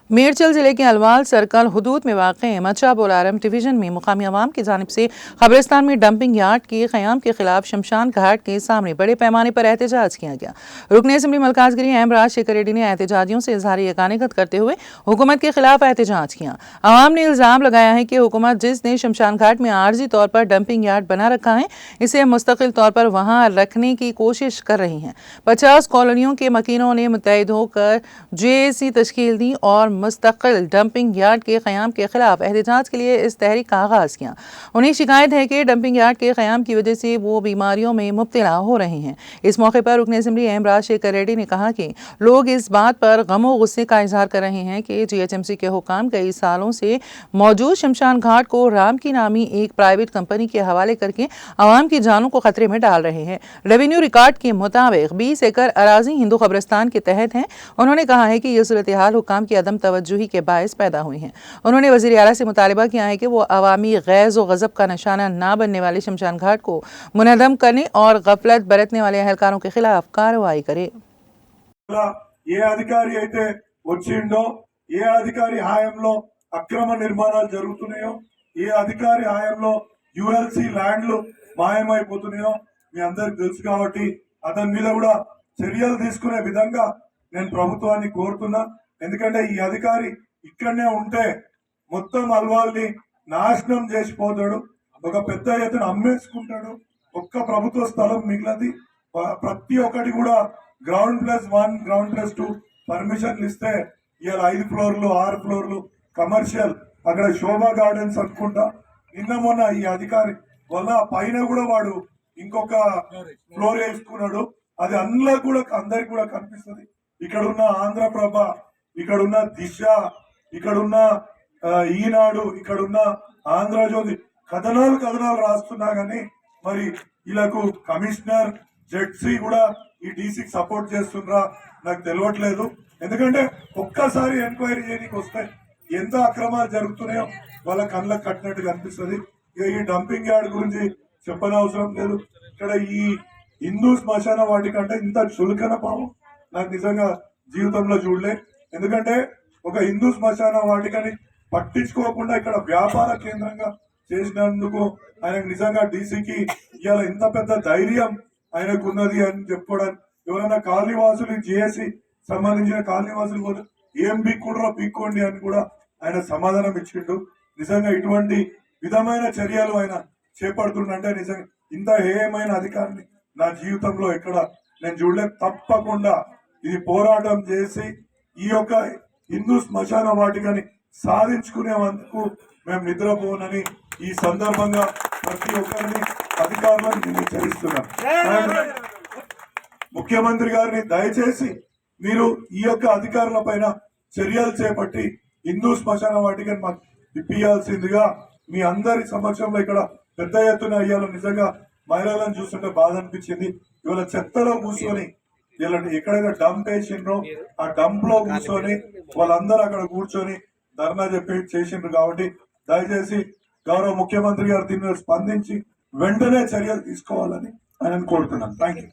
मेरचल जिले के अलवाल सर्कल हुदूद में वाक़ मचा बोलारम डिवीज़न में मुकामी अवाम की जानिब से कब्रिस्तान में डंपिंग यार्ड के क़याम के खिलाफ शमशान घाट के सामने बड़े पैमाने पर एहतजाज किया गया। रुकन असम्बली मलकाजगिरी एम राजशेखर रेड्डी ने एहतजाजियों से इजहार यकानिकत करते हुए हुकूमत के खिलाफ एहतजाज किया। अवाम ने इल्ज़ाम लगाया है कि हुकूमत जिसने शमशान घाट में आर्जी तौर पर डंपिंग यार्ड बना रखा है, इसे मुस्तकिल तौर पर वहाँ रखने की कोशिश कर रही है। 50 कॉलोनियों के मकीनों ने मुत्तहिद होकर JAC तश्कील दी और मुस्तकिल डंपिंग यार्ड के क़याम के खिलाफ एहतजाज के लिए इस तहरीक का आगाज़ किया। उन्हें शिकायत है कि डंपिंग यार्ड के क़याम की वजह से वो बीमारियों में मुब्तला हो रहे हैं। इस मौके पर रुकन असम्बली एम राजशेखर रेड्डी ने कहा कि लोग इस बात पर गम व गुस्से का इजहार कर रहे हैं कि GHMC के हुकाम कई सालों से मौजूद शमशान घाट को राम की नामी एक प्राइवेट कंपनी के हवाले करके आवाम की जानों को खतरे में डाल रहे हैं। रेवेन्यू रिकॉर्ड के मुताबिक 20 एकड़ अराजी हिंदू कब्रिस्तान के तहत है। उन्होंने कहा है कि यह सूरत हाल हुकाम की अदम तवज्जुही के बायस पैदा हुई है। उन्होंने वज़ीर आला से मुतालिबा किया है कि वो अवामी गैज़ व गज़ब का निशाना ना बनने वाले शमशान घाट को मुनहदम करने और गफलत बरतने वाले अहलकारों के खिलाफ कार्रवाई करे। ఏ అధికారి అయితే వచ్చిండో ఏ అధికారి హాయంలో అక్రమ నిర్మాణాలు జరుగుతున్నాయో ఏ అధికారి హాయంలో ULC ల్యాండ్లు మాయమైపోతున్నాయో మీ అందరికి తెలుసు కాబట్టి అతని మీద కూడా చర్యలు తీసుకునే విధంగా నేను ప్రభుత్వాన్ని కోరుతున్నా। ఎందుకంటే ఈ అధికారి ఇక్కడనే ఉంటే మొత్తం అల్వాల్ని నాశనం చేసిపోతాడు, ఒక పెద్ద ఎత్తున అమ్మేసుకుంటాడు, ఒక్క ప్రభుత్వ స్థలం మిగిలది। ప్రతి ఒక్కటి కూడా ground+1 ground+2 పర్మిషన్లు ఇస్తే ఇవాళ 5 ఫ్లోర్లు 6 ఫ్లోర్లు కమర్షియల్ అక్కడ శోభా గార్డెన్స్ అనుకుంటా। నిన్న మొన్న ఈ అధికారి వల్ల పైన కూడా వాడు ఇంకొక ఫ్లోర్ వేసుకున్నాడు, అది అందులో కూడా అందరికి కూడా కనిపిస్తుంది। ఇక్కడ ఉన్న ఆంధ్రప్రభ, ఇక్కడ ఉన్న దిశ, ఇక్కడ ఉన్న ఈనాడు, ఇక్కడ ఉన్న ఆంధ్రజ్యోతి కథనాలు రాస్తున్నా గానీ మరి వీళ్ళకు కమిషనర్ జెడ్సీ కూడా ఈ డీసీకి సపోర్ట్ చేస్తుండ్రా నాకు తెలియట్లేదు। ఎందుకంటే ఒక్కసారి ఎంక్వైరీ చేయడానికి వస్తే ఎంత అక్రమాలు జరుగుతున్నాయో వాళ్ళ కళ్ళకు కట్టినట్టు కనిపిస్తుంది। ఈ డంపింగ్ యార్డ్ గురించి చెప్పనవసరం లేదు। ఇక్కడ ఈ హిందూ శ్మశాన వాటికంటే ఇంత చులకన పాపం నాకు నిజంగా జీవితంలో చూడలే। ఎందుకంటే ఒక హిందూ శ్మశాన వాటికని పట్టించుకోకుండా ఇక్కడ వ్యాపార కేంద్రంగా చేసినందుకు ఆయనకు నిజంగా డీసీకి ఇవాళ ఇంత పెద్ద ధైర్యం ఆయనకు ఉన్నది అని చెప్పుకోవడానికి ఎవరైనా కాలనీవాసులు JAC సంబంధించిన కాలనీవాసులు కూడా ఏం పీక్కుంటారో పీక్కోండి అని కూడా ఆయన సమాధానం ఇచ్చిండు। నిజంగా ఇటువంటి విధమైన చర్యలు ఆయన చేపడుతుండే నిజంగా ఇంత హేయమైన అధికారిని నా జీవితంలో ఎక్కడ నేను చూడలేదు। తప్పకుండా ఇది పోరాటం చేసి ఈ యొక్క హిందూ శ్మశాన వాటికని సాధించుకునేందుకు మేము నిద్రపోనని ఈ సందర్భంగా ప్రతి ఒక్కరిని అధికారులను నేను హెచ్చరిస్తున్నాను। ముఖ్యమంత్రి గారిని దయచేసి మీరు ఈ యొక్క అధికారుల పైన చర్యలు చేపట్టి హిందూ శ్మశాన వాటికని మాకు ఇప్పియాల్సిందిగా మీ అందరి సమక్షంలో ఇక్కడ పెద్ద ఎత్తున అయ్యాలో నిజంగా మహిళలను చూస్తుంటే బాధ అనిపించింది। ఇవాళ చెత్తలో కూర్చొని ఇలా ఎక్కడైతే డంప్ వేసిండ్రో ఆ డంప్ లో కూర్చొని వాళ్ళందరూ అక్కడ కూర్చొని ధర్నా చేసిండ్రు కాబట్టి దయచేసి గౌరవ ముఖ్యమంత్రి గారు దీని మీద స్పందించి వెంటనే చర్యలు తీసుకోవాలని ఆయన కోరుతున్నాను। Thank you.